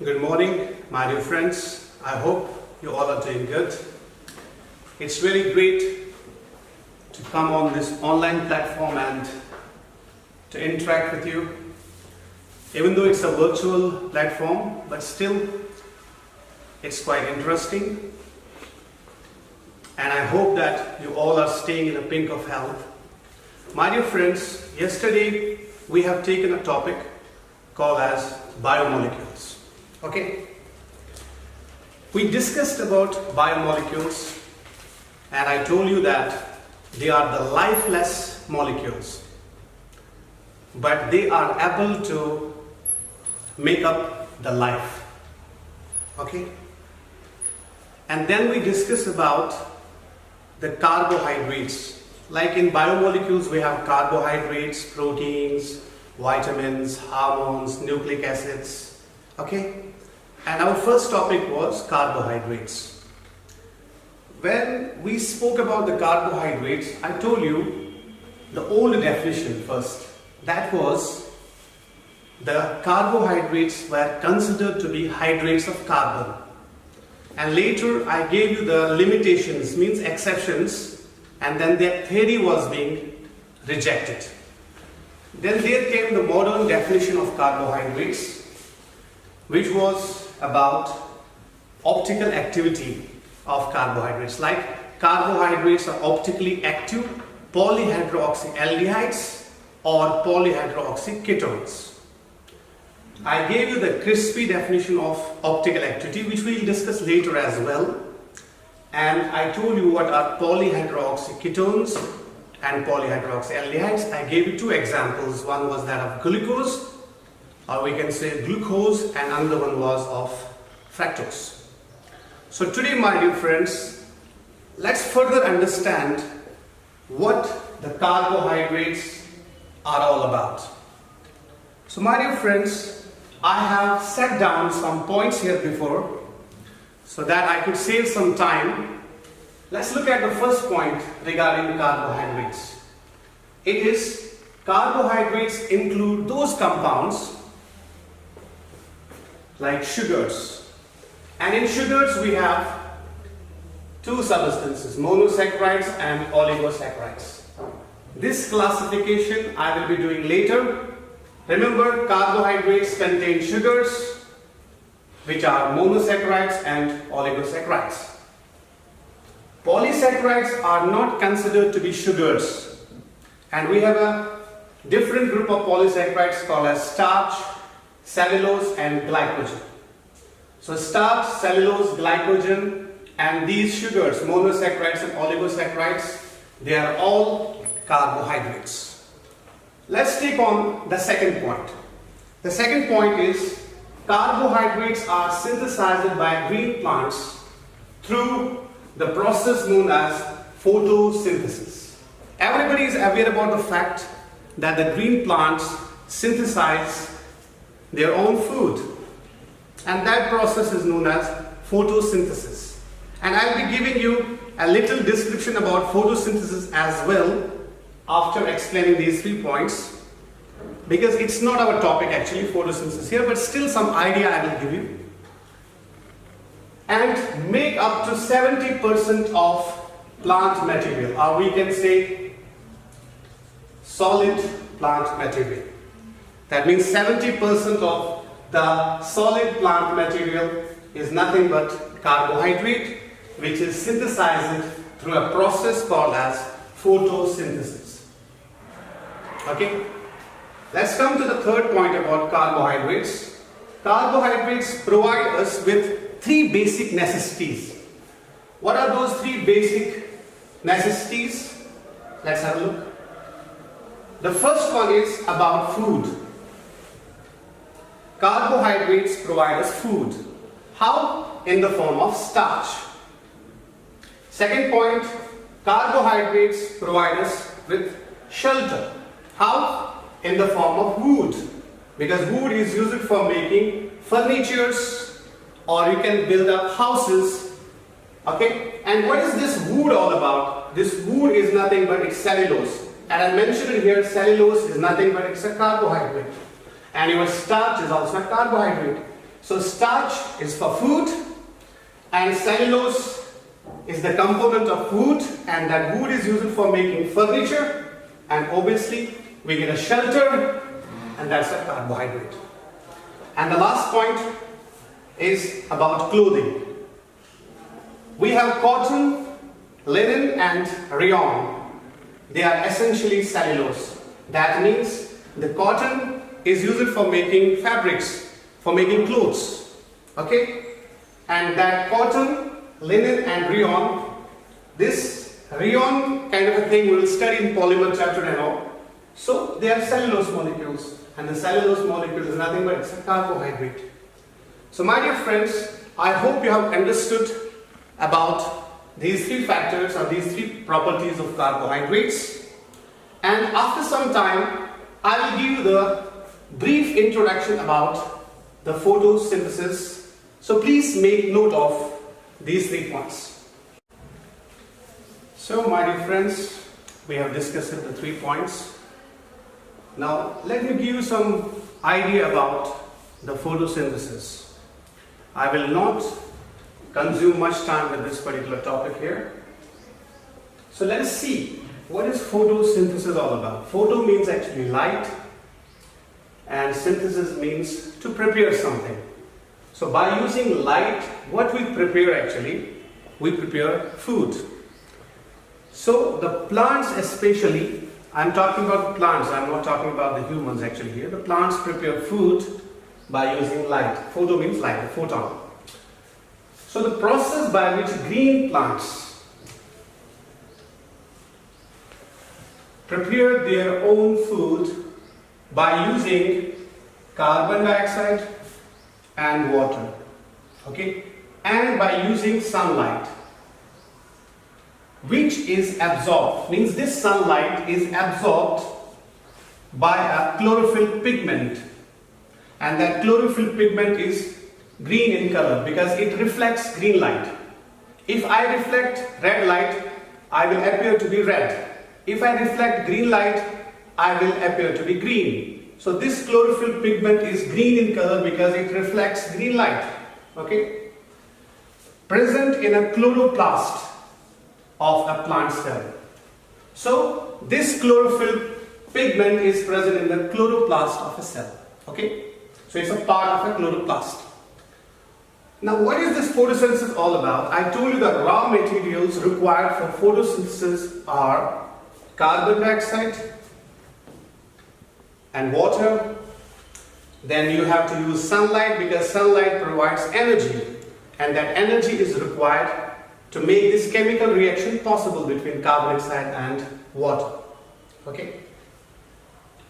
Good morning, my dear friends. I hope you all are doing good. It's really great to come on this online platform and to interact with you. Even though it's a virtual platform, but still it's quite interesting. And I hope that you all are staying in the pink of health. My dear friends, yesterday we have taken a topic called as biomolecules. Okay, we discussed about biomolecules and I told you that they are the lifeless molecules, but they are able to make up the life. Okay, and then we discussed about the carbohydrates. Like in biomolecules we have carbohydrates, proteins, vitamins, hormones, nucleic acids. Okay, and our first topic was carbohydrates. When we spoke about the carbohydrates, I told you the old definition first. That was the carbohydrates were considered to be hydrates of carbon. And later I gave you the limitations, means exceptions, and then that theory was being rejected. Then there came the modern definition of carbohydrates, which was about optical activity of carbohydrates. Like carbohydrates are optically active polyhydroxyaldehydes or polyhydroxyketones. I gave you the crispy definition of optical activity, which we will discuss later as well. And I told you what are polyhydroxyketones and polyhydroxyaldehydes. I gave you two examples. One was that of glucose, or we can say glucose, and another one was of fructose. So today, my dear friends, let's further understand what the carbohydrates are all about. So my dear friends, I have set down some points here before so that I could save some time. Let's look at the first point regarding carbohydrates. It is carbohydrates include those compounds like sugars. And in sugars we have two substances, monosaccharides and oligosaccharides. This classification I will be doing later. Remember, carbohydrates contain sugars, which are monosaccharides and oligosaccharides. Polysaccharides are not considered to be sugars, and we have a different group of polysaccharides called as starch, cellulose and glycogen. So starch, cellulose, glycogen and these sugars, monosaccharides and oligosaccharides, they are all carbohydrates. Let's take on the second point. The second point is carbohydrates are synthesized by green plants through the process known as photosynthesis. Everybody is aware about the fact that the green plants synthesize their own food, and that process is known as photosynthesis. And I'll be giving you a little description about photosynthesis as well after explaining these 3 points, because it's not our topic actually, photosynthesis here, but still some idea I will give you. And make up to 70% of plant material, or we can say solid plant material. That means 70% of the solid plant material is nothing but carbohydrate, which is synthesized through a process called as photosynthesis. Okay, let's come to the third point about carbohydrates. Carbohydrates provide us with 3 basic necessities. What are those 3 basic necessities? Let's have a look. The first one is about food. Carbohydrates provide us food. How? In the form of starch. Second point, carbohydrates provide us with shelter. How? In the form of wood. Because wood is used for making furnitures, or you can build up houses. Okay? And what is this wood all about? This wood is nothing but it's cellulose. And I mentioned here cellulose is nothing but it's a carbohydrate. And your starch is also a carbohydrate. So starch is for food and cellulose is the component of wood, and that wood is used for making furniture, and obviously we get a shelter, and that's a carbohydrate. And the last point is about clothing. We have cotton, linen and rayon. They are essentially cellulose. That means the cotton is used for making fabrics, for making clothes. Okay? And that cotton, linen and rayon, this rayon kind of a thing we will study in polymer chapter and all. So they are cellulose molecules, and the cellulose molecule is nothing but it's a carbohydrate. So my dear friends, I hope you have understood about these three factors or these three properties of carbohydrates. And after some time, I will give you the brief introduction about the photosynthesis. So please make note of these 3 points. So my dear friends, we have discussed the 3 points. Now let me give you some idea about the photosynthesis. I will not consume much time with this particular topic here. So let us see what is photosynthesis all about. Photo means actually light, and synthesis means to prepare something. So by using light, what we prepare actually, we prepare food. So the plants especially, I'm talking about plants, I'm not talking about the humans actually here. The plants prepare food by using light. Photo means light, photon. So the process by which green plants prepare their own food by using carbon dioxide and water, okay, and by using sunlight, which is absorbed, means this sunlight is absorbed by a chlorophyll pigment, and that chlorophyll pigment is green in color because it reflects green light. If I reflect red light, I will appear to be red. If I reflect green light, I will appear to be green. So this chlorophyll pigment is green in color because it reflects green light. Okay? Present in a chloroplast of a plant cell. So this chlorophyll pigment is present in the chloroplast of a cell. Okay? So it's a part of a chloroplast. Now what is this photosynthesis all about? I told you that raw materials required for photosynthesis are carbon dioxide and water. Then you have to use sunlight because sunlight provides energy, and that energy is required to make this chemical reaction possible between carbon dioxide and water. Okay?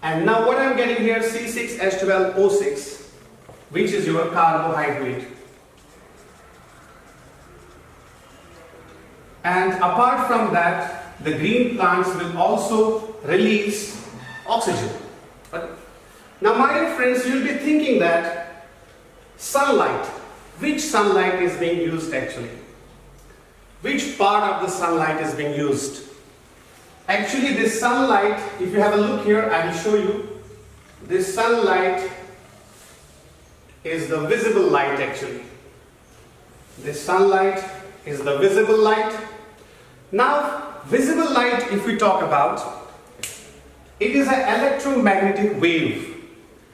And now what I'm getting here, C6H12O6, which is your carbohydrate. And apart from that, the green plants will also release oxygen. Now my dear friends, you will be thinking that sunlight, which sunlight is being used actually? Which part of the sunlight is being used? Actually this sunlight, if you have a look here, I will show you. This sunlight is the visible light actually. This sunlight is the visible light. Now visible light, if we talk about, it is an electromagnetic wave.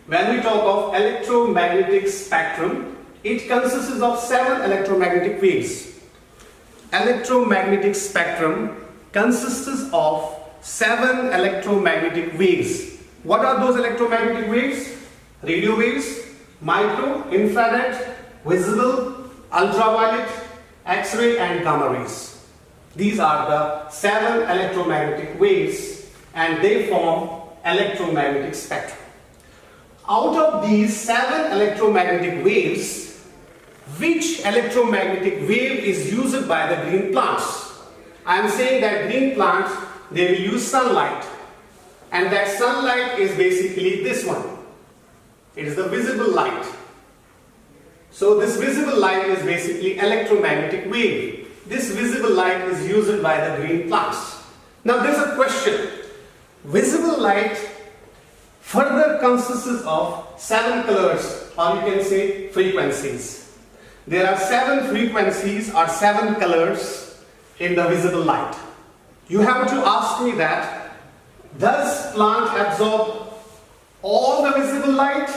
When we talk of electromagnetic spectrum, it consists of 7 electromagnetic waves. Electromagnetic spectrum consists of 7 electromagnetic waves. What are those electromagnetic waves? Radio waves, micro, infrared, visible, ultraviolet, X-ray and gamma rays. These are the 7 electromagnetic waves, and they form electromagnetic spectrum. Out of these 7 electromagnetic waves, which electromagnetic wave is used by the green plants? I am saying that green plants, they will use sunlight, and that sunlight is basically this one. It is the visible light. So this visible light is basically electromagnetic wave. This visible light is used by the green plants. Now there is a question. Visible light further consists of 7 colors. or you can say frequencies. There are 7 frequencies or 7 colors in the visible light. You have to ask me that, does plant absorb all the visible light,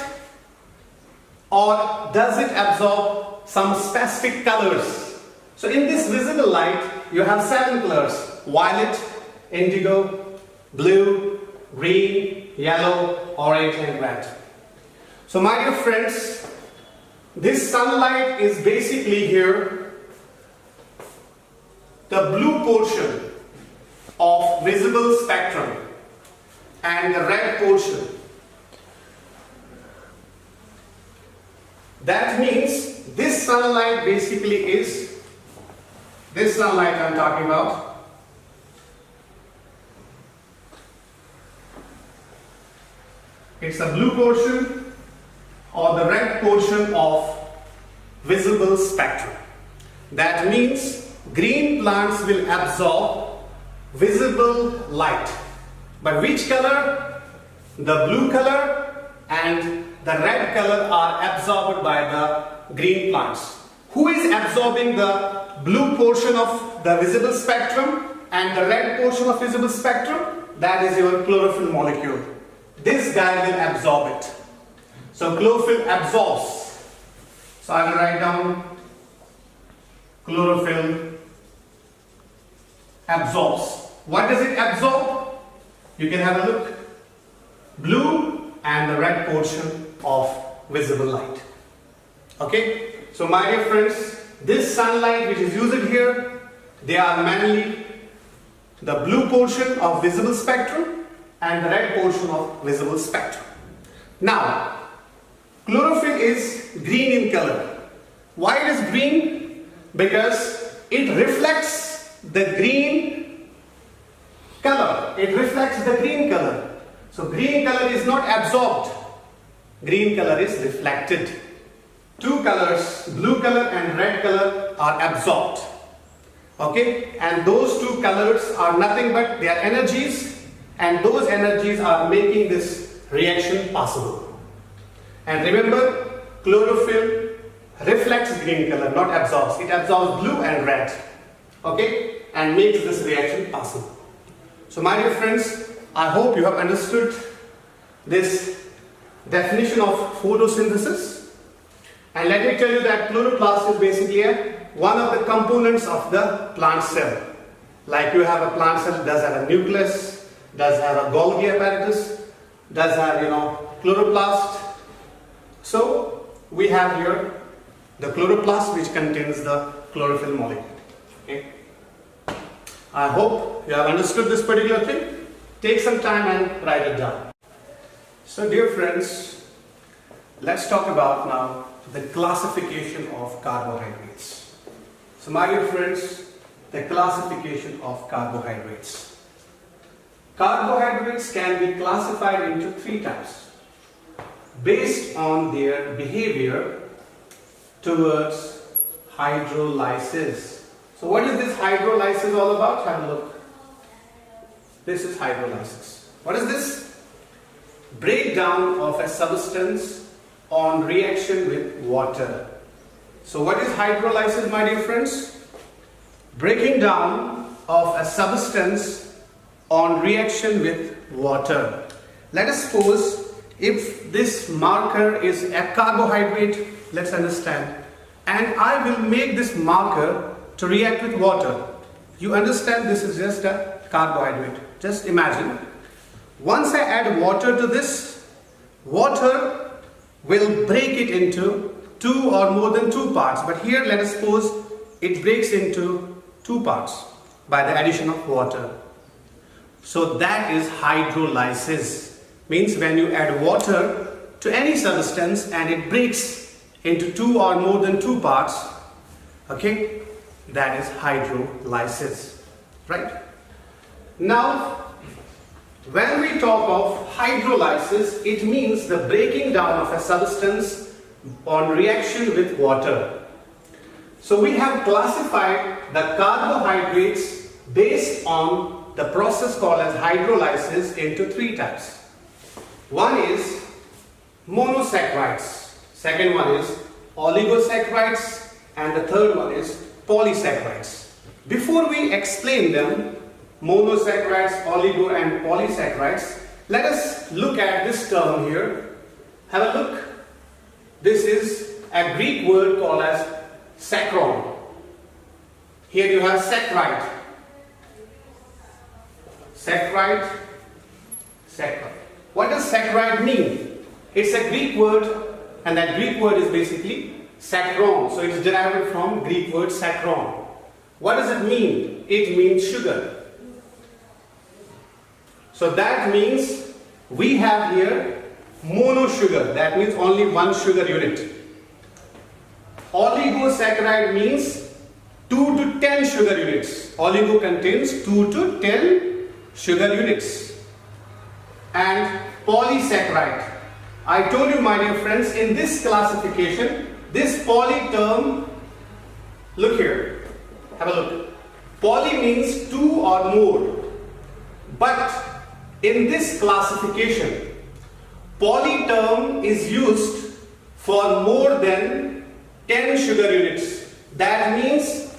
or does it absorb some specific colors? So in this visible light, you have 7 colors: violet, indigo, blue, green, yellow, orange and red. So my dear friends, this sunlight is basically here the blue portion of visible spectrum and the red portion. That means this sunlight basically is this sunlight I'm talking about. It's the blue portion or the red portion of visible spectrum. That means green plants will absorb visible light. But which color? The blue color and the red color are absorbed by the green plants. Who is absorbing the blue portion of the visible spectrum and the red portion of visible spectrum? That is your chlorophyll molecule. This guy will absorb it. So chlorophyll absorbs. So I will write down chlorophyll absorbs. What does it absorb? You can have a look. Blue and the red portion of visible light. Okay? So my dear friends, this sunlight which is used here, they are mainly the blue portion of visible spectrum and the red portion of visible spectrum. Now, chlorophyll is green in color. Why it is green? Because it reflects the green color. It reflects the green color. So green color is not absorbed. Green color is reflected. Two colors, blue color and red color, are absorbed. Okay? And those two colors are nothing but their energies, and those energies are making this reaction possible. And remember, chlorophyll reflects green color, not absorbs. It absorbs blue and red. Okay? And makes this reaction possible. So my dear friends, I hope you have understood this definition of photosynthesis. And let me tell you that chloroplast is basically one of the components of the plant cell. Like you have a plant cell, does have a nucleus, does have a Golgi apparatus, does have chloroplast. So we have here the chloroplast which contains the chlorophyll molecule. Okay. I hope you have understood this particular thing. Take some time and write it down. So dear friends, let's talk about now the classification of carbohydrates. So my dear friends, the classification of carbohydrates. Carbohydrates can be classified into 3 types based on their behavior towards hydrolysis. So what is this hydrolysis all about? Have a look. This is hydrolysis. What is this? Breakdown of a substance on reaction with water. So what is hydrolysis, my dear friends? Breaking down of a substance on reaction with water. Let us suppose if this marker is a carbohydrate, let's understand, and I will make this marker to react with water. You understand this is just a carbohydrate. Just imagine, once I add water to this, water will break it into 2 or more than 2 parts. But here let us suppose it breaks into 2 parts by the addition of water. So that is hydrolysis. Means when you add water to any substance and it breaks into 2 or more than 2 parts, okay, that is hydrolysis, right? Now, when we talk of hydrolysis, it means the breaking down of a substance on reaction with water. So we have classified the carbohydrates based on the process called as hydrolysis into 3 types. One is monosaccharides. second one is oligosaccharides, and the third one is polysaccharides. Before we explain them, monosaccharides, oligo and polysaccharides, let us look at this term here. Have a look. This is a Greek word called as saccharon. Here you have saccharide. Saccharide, saccharide. What does saccharide mean? It's a Greek word, and that Greek word is basically saccharon. So it's derived from Greek word saccharon. What does it mean? It means sugar. So that means we have here monosugar. That means only one sugar unit. Oligosaccharide means 2 to 10 sugar units. Oligo contains 2 to 10 sugar units. And polysaccharide. I told you, my dear friends, in this classification, this poly term, look here, have a look. Poly means 2 or more. But in this classification, poly term is used for more than 10 sugar units. That means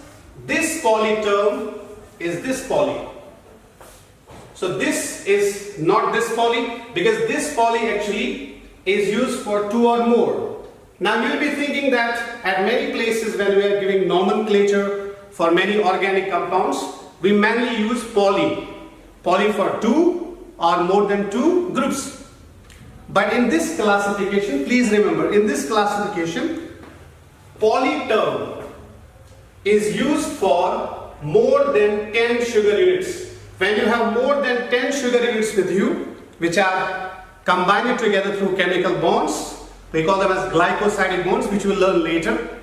this poly term is this poly. So this is not this poly, because this poly actually is used for 2 or more. Now you will be thinking that at many places when we are giving nomenclature for many organic compounds, we mainly use poly. Poly for 2 or more than 2 groups. But in this classification, please remember, in this classification, poly term is used for more than 10 sugar units. When you have more than 10 sugar units with you, which are combined together through chemical bonds, we call them as glycosidic bonds, which we'll learn later.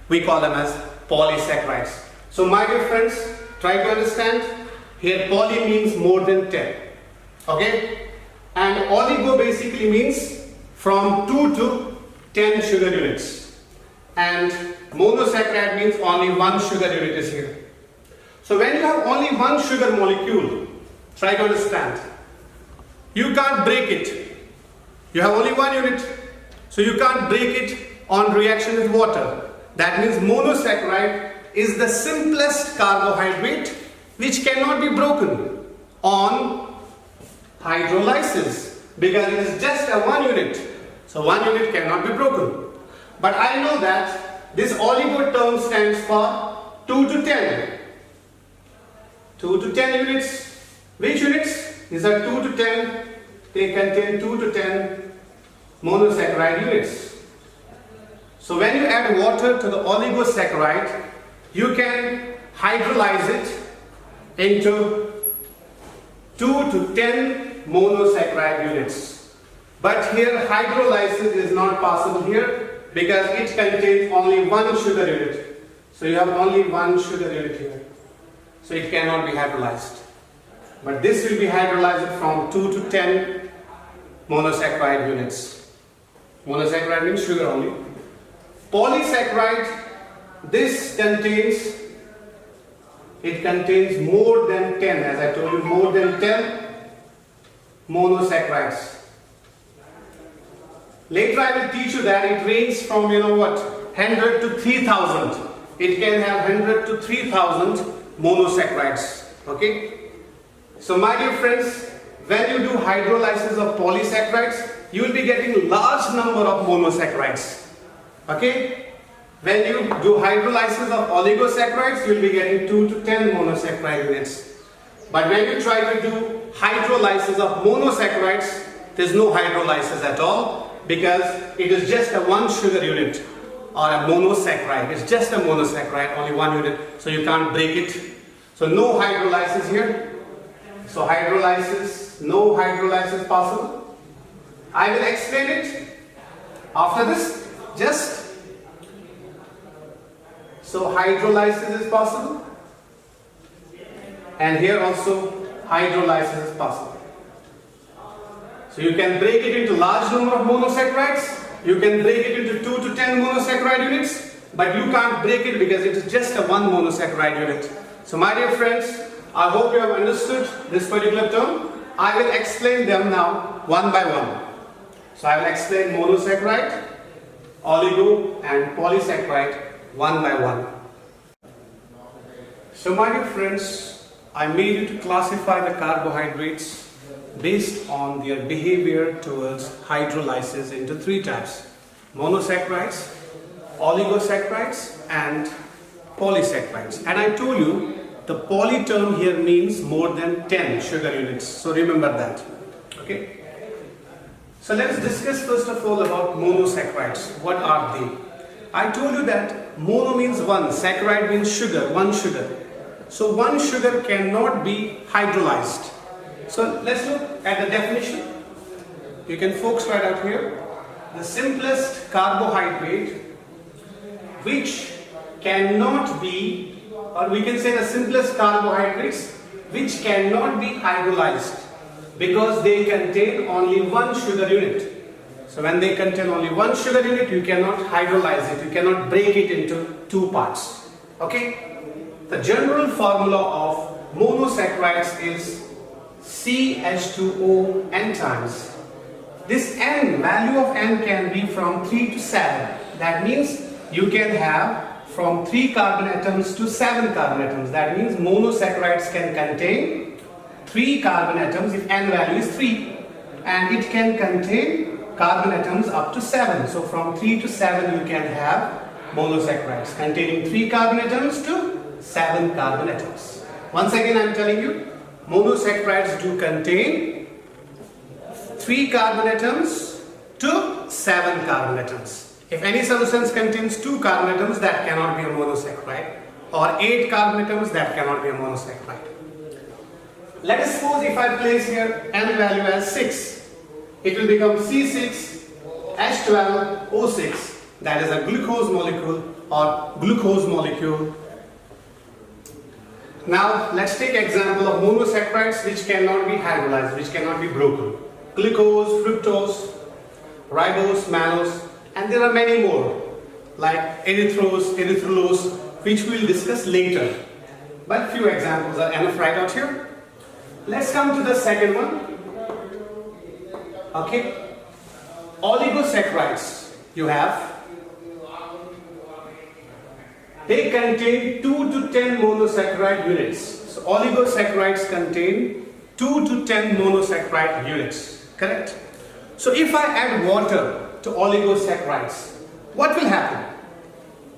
We call them as polysaccharides. So my dear friends, try to understand. Here poly means more than 10. Okay? And oligo basically means from 2 to 10 sugar units. And monosaccharide means only one sugar unit is here. So when you have only one sugar molecule, try to understand. You can't break it. You have only one unit. So you can't break it on reaction with water. That means monosaccharide is the simplest carbohydrate which cannot be broken on hydrolysis, because it is just a one unit. So one unit cannot be broken. But I know that this oligo term stands for 2 to 10. 2 to 10 units. Which units? These are 2 to 10. They contain 2 to 10 monosaccharide units. So when you add water to the oligosaccharide, you can hydrolyze it into 2 to 10 monosaccharide units. But here hydrolysis is not possible here, because it contains only one sugar unit. So you have only one sugar unit here. So it cannot be hydrolyzed. But this will be hydrolyzed from 2 to 10 monosaccharide units. Monosaccharide means sugar only. Polysaccharide, this contains more than 10, as I told you, more than 10 monosaccharides. Later I will teach you that it ranges from 100 to 3000. It can have 100 to 3000 monosaccharides. Okay? So my dear friends, when you do hydrolysis of polysaccharides, you will be getting large number of monosaccharides. Okay? When you do hydrolysis of oligosaccharides, you will be getting 2 to 10 monosaccharide units. But when you try to do hydrolysis of monosaccharides, there is no hydrolysis at all, because it is just a one sugar unit, or a monosaccharide. It's just a monosaccharide, only one unit, so you can't break it. So no hydrolysis here. So hydrolysis, no hydrolysis possible. I will explain it after this. So hydrolysis is possible, and here also hydrolysis is possible. So you can break it into large number of monosaccharides. You can break it into 2 to 10 monosaccharide units, but you can't break it because it is just a one monosaccharide unit. So my dear friends, I hope you have understood this particular term. I will explain them now one by one. So I will explain monosaccharide, oligo and polysaccharide one by one. So my dear friends, I made you to classify the carbohydrates based on their behavior towards hydrolysis into three types: monosaccharides, oligosaccharides and polysaccharides. And I told you the poly term here means more than 10 sugar units, so remember that. Okay, so let's discuss first of all about monosaccharides. What are they? I told you that mono means one, saccharide means sugar, one sugar. So one sugar cannot be hydrolyzed. So let's look at the definition. You can focus right out here. The simplest carbohydrate which cannot be, or we can say the simplest carbohydrates which cannot be hydrolyzed because they contain only one sugar unit. So when they contain only one sugar unit, you cannot hydrolyze it, you cannot break it into two parts. Okay? The general formula of monosaccharides is CH2O n times. This n, value of n can be from 3 to 7. That means you can have from 3 carbon atoms to 7 carbon atoms. That means monosaccharides can contain 3 carbon atoms if n value is 3. And it can contain carbon atoms up to 7. So from 3 to 7 you can have monosaccharides containing 3 carbon atoms to 7 carbon atoms. Once again I am telling you, monosaccharides do contain 3 carbon atoms to 7 carbon atoms. If any solution contains 2 carbon atoms, that cannot be a monosaccharide, or 8 carbon atoms, that cannot be a monosaccharide. Let us suppose if I place here n value as 6, it will become C6H12O6, that is a glucose molecule or glucose molecule. Now let's take example of monosaccharides which cannot be hydrolyzed, which cannot be broken. Glucose, fructose, ribose, mannose, and there are many more like erythrose, erythrulose, which we will discuss later. But few examples are enough right out here. Let's come to the second one. Okay, oligosaccharides you have. They contain 2 to 10 monosaccharide units. So oligosaccharides contain 2 to 10 monosaccharide units. Correct? So if I add water to oligosaccharides, what will happen?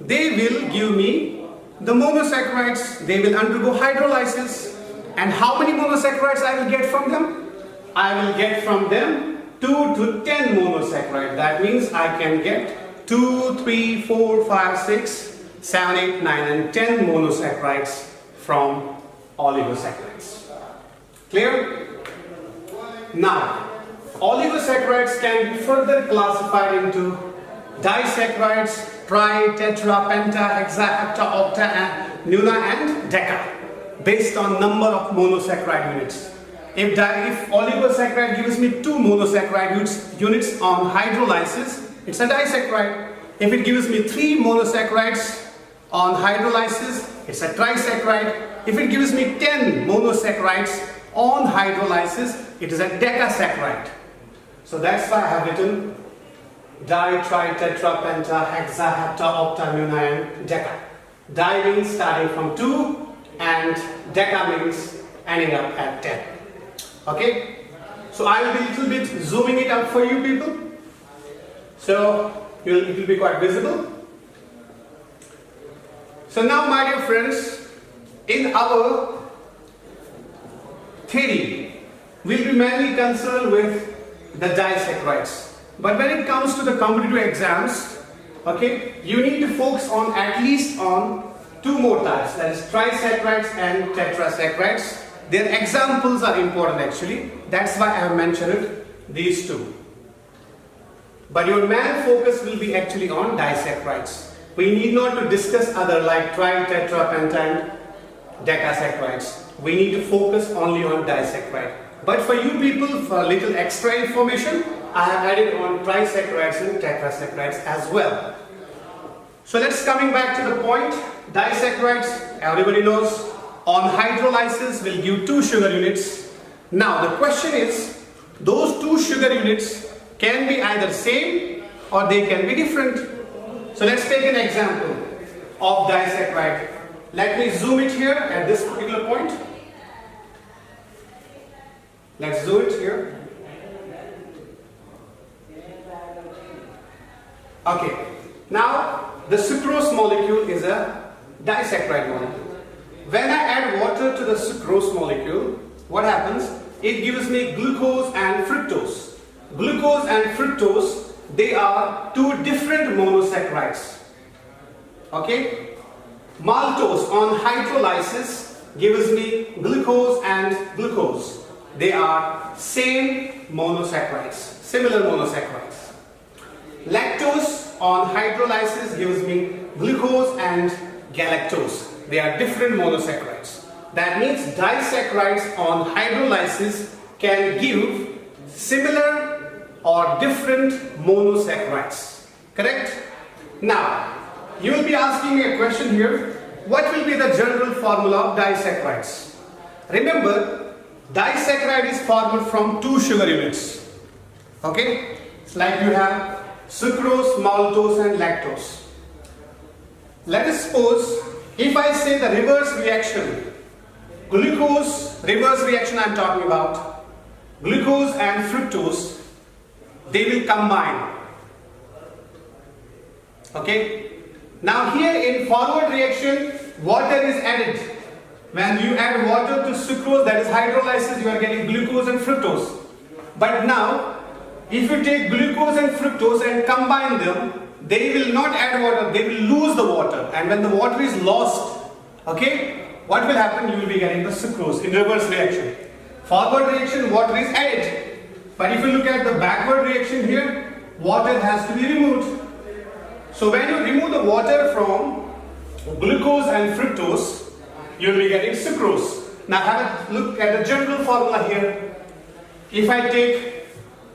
They will give me the monosaccharides. They will undergo hydrolysis. And how many monosaccharides I will get from them? I will get from them 2 to 10 monosaccharides. That means I can get 2, 3, 4, 5, 6, 7, 8, 9 and 10 monosaccharides from oligosaccharides. Clear? Now, oligosaccharides can be further classified into disaccharides, tri, tetra, penta, hexa, hepta, octa, and nuna and deca, based on number of monosaccharide units. If oligosaccharide gives me 2 monosaccharide units on hydrolysis, it's a disaccharide. If it gives me 3 monosaccharides on hydrolysis, it's a trisaccharide. If it gives me 10 monosaccharides on hydrolysis, it is a decasaccharide. So that's why I have written di, tri, tetra, penta, hexa, hepta, octa, nuna and deca. Di means starting from 2 and deca means ending up at 10. Okay? So I will be a little bit zooming it up for you people. So it will be quite visible. So now my dear friends, in our theory, we'll be mainly concerned with the disaccharides. But when it comes to the competitive exams, okay, you need to focus on at least on 2 more types, that is trisaccharides and tetrasaccharides. Their examples are important actually. That's why I have mentioned these 2. But your main focus will be actually on disaccharides. We need not to discuss other like tri, tetra, penta and decasaccharides. We need to focus only on disaccharide. But for you people, for a little extra information, I have added on trisaccharides and tetrasaccharides as well. So let's coming back to the point. Disaccharides, everybody knows, on hydrolysis will give 2 sugar units. Now the question is, those 2 sugar units can be either same or they can be different. So let's take an example of disaccharide. Let me zoom it here at this particular point. Let's zoom it here. Okay. Now the sucrose molecule is a disaccharide molecule. When I add water to the sucrose molecule, what happens? It gives me glucose and fructose. Glucose and fructose, they are two different monosaccharides. Okay? Maltose on hydrolysis gives me glucose and glucose. They are same monosaccharides, similar monosaccharides. Lactose on hydrolysis gives me glucose and galactose. They are different monosaccharides. That means disaccharides on hydrolysis can give similar or different monosaccharides. Correct? Now, you will be asking me a question here. What will be the general formula of disaccharides? Remember, disaccharide is formed from two sugar units. Okay? It's like you have sucrose, maltose and lactose. Let us suppose if I say the reverse reaction, glucose, reverse reaction I am talking about, glucose and fructose, they will combine. Okay? Now here in forward reaction, water is added. When you add water to sucrose, that is hydrolysis, you are getting glucose and fructose. But now, if you take glucose and fructose and combine them, they will not add water, they will lose the water. And when the water is lost, okay, what will happen? You will be getting the sucrose in reverse reaction. Forward reaction, water is added. But if you look at the backward reaction here, water has to be removed. So when you remove the water from glucose and fructose, you will be getting sucrose. Now have a look at the general formula here. If I take,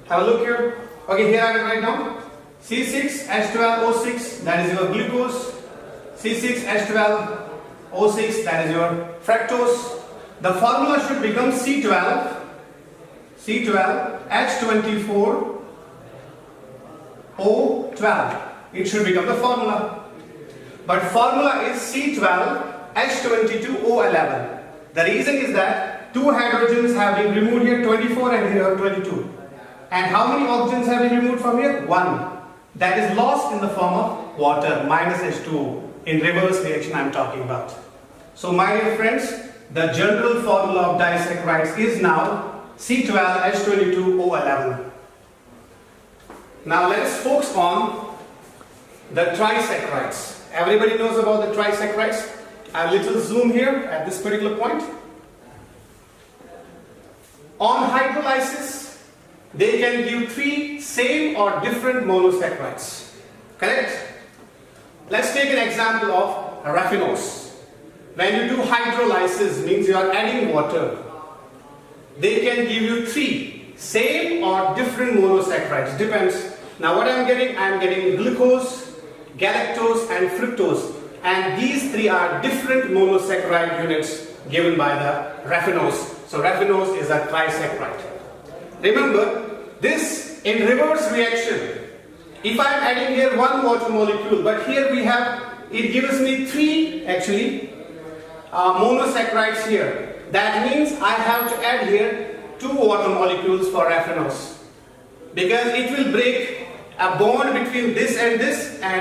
have a look here. Okay, here I will write down C6H12O6, that is your glucose. C6H12O6, that is your fructose. The formula should become C12H24O12. It should become the formula. But formula is C12H22O11. The reason is that two hydrogens have been removed here, 24 and here 22. And how many oxygens have been removed from here? 1. That is lost in the form of water, minus H2O. In reverse reaction I am talking about. So my dear friends, the general formula of disaccharides is now C12H22O11. Now let us focus on the trisaccharides. Everybody knows about the trisaccharides. I have a little zoom here at this particular point. On hydrolysis, they can give three same or different monosaccharides. Correct? Let's take an example of raffinose. When you do hydrolysis, means you are adding water. They can give you three same or different monosaccharides. Depends. Now what I am getting glucose, galactose and fructose. And these three are different monosaccharide units given by the raffinose. So raffinose is a trisaccharide. Remember, this in reverse reaction, if I am adding here one water molecule, but here we have, it gives me three actually monosaccharides here. That means I have to add here two water molecules for raffinose, because it will break a bond between this and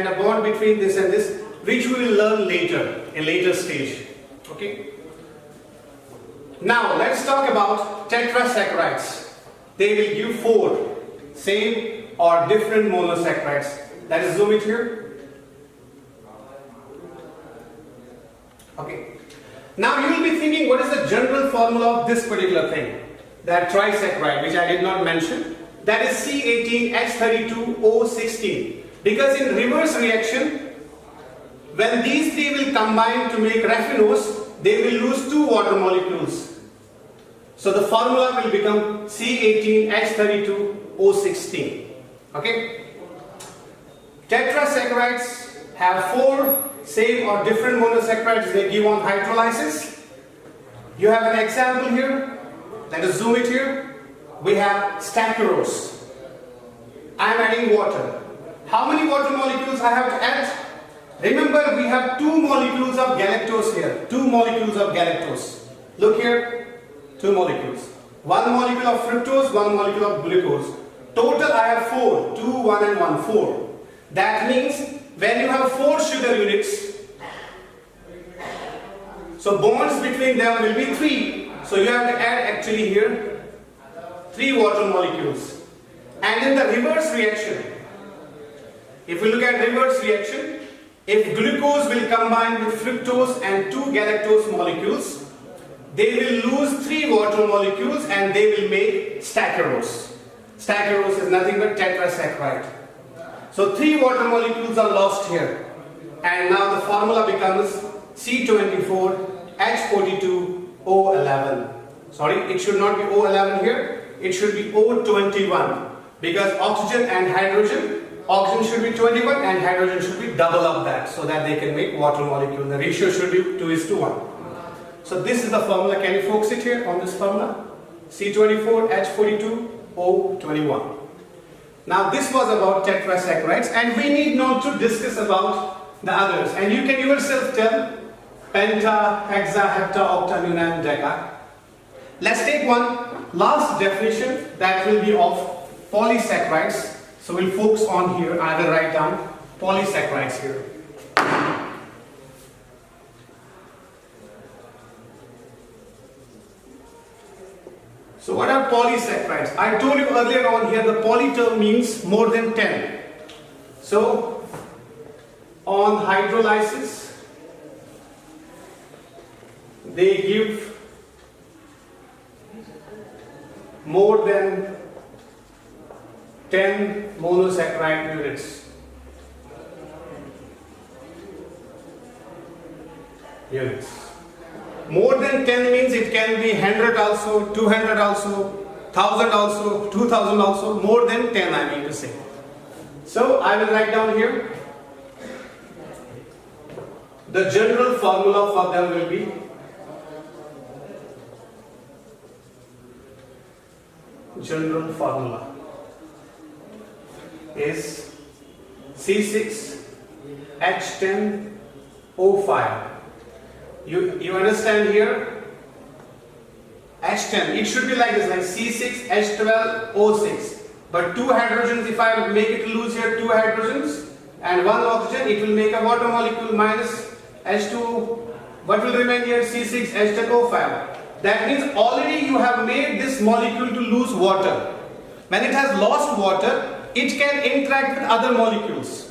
a bond between this and this, which we will learn later, in later stage. Okay. Now let's talk about tetrasaccharides. They will give four same or different monosaccharides. Let us zoom it here. Okay. Now you will be thinking, what is the general formula of this particular thing? That trisaccharide, which I did not mention. That is C18H32O16. Because in reverse reaction, when these three will combine to make raffinose, they will lose two water molecules. So the formula will become C18H32O16. Okay? Tetrasaccharides have four same or different monosaccharides they give on hydrolysis. You have an example here. Let us zoom it here. We have stacharose. I am adding water. How many water molecules I have to add? Remember, we have 2 molecules of galactose here. 2 molecules of galactose. Look here, 2 molecules. 1 molecule of fructose, 1 molecule of glucose. Total I have 4. 2, 1 and 1, 4. That means when you have 4 sugar units, so bonds between them will be 3. So you have to add actually here 3 water molecules. And in the reverse reaction, if we look at reverse reaction, if glucose will combine with fructose and 2 galactose molecules, they will lose 3 water molecules and they will make staccarose. Staccarose is nothing but tetrasaccharide. So 3 water molecules are lost here. And now the formula becomes C24H42O11. Sorry, it should not be O11 here. It should be O21. Because oxygen and hydrogen, oxygen should be 21 and hydrogen should be double of that, so that they can make water molecule. The ratio should be 2:1. So this is the formula. Can you focus it here on this formula? C24H42O21. Now this was about tetrasaccharides, and we need not to discuss about the others. And you can yourself tell penta, hexa, hepta, octa, nona and deca. Let's take one last definition that will be of polysaccharides. So we'll focus on here, either write down polysaccharides here. So what are polysaccharides? I told you earlier on here the poly term means more than 10. So on hydrolysis, they give more than 10 monosaccharide units. More than 10 means it can be 100 also, 200 also, 1000 also, 2000 also, more than 10 I mean to say. So I will write down here. The general formula for them will be is C6H10O5. You understand here? H10, it should be like this, like C6H12O6. But 2 hydrogens, if I make it lose here 2 hydrogens and 1 oxygen, it will make a water molecule minus H2. What will remain here? C6H10O5. That means already you have made this molecule to lose water. When it has lost water, it can interact with other molecules.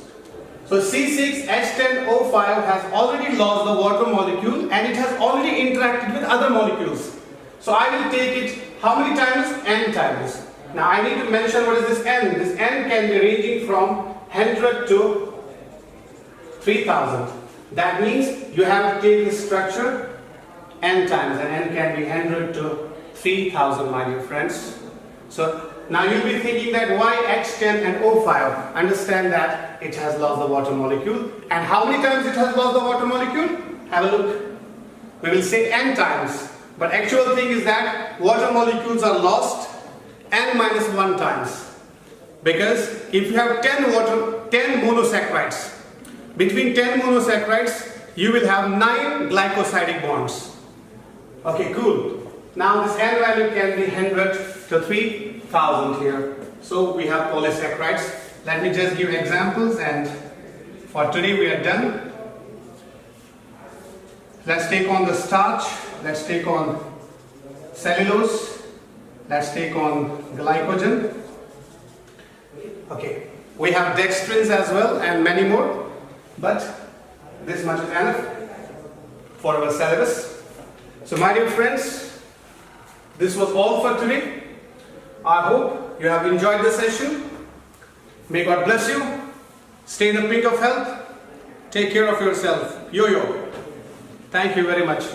So C6H10O5 has already lost the water molecule and it has already interacted with other molecules. So I will take it how many times? N times. Now I need to mention what is this N. This N can be ranging from 100 to 3000. That means you have to take this structure N times, and N can be 100 to 3000, my dear friends. So now you'll be thinking that why H10 and O5? Understand that it has lost the water molecule. And how many times it has lost the water molecule? Have a look. We will say N times. But actual thing is that water molecules are lost N minus 1 times. Because if you have 10 monosaccharides, between 10 monosaccharides, you will have 9 glycosidic bonds. Okay, cool. Now this N value can be 100 to 3000 here. So we have polysaccharides. Let me just give examples, and for today we are done. Let's take on the starch. Let's take on cellulose. Let's take on glycogen. Okay, we have dextrins as well and many more. But this much is enough for our syllabus. So my dear friends, this was all for today. I hope you have enjoyed the session. May God bless you. Stay in the pink of health. Take care of yourself. Yo-yo. Thank you very much.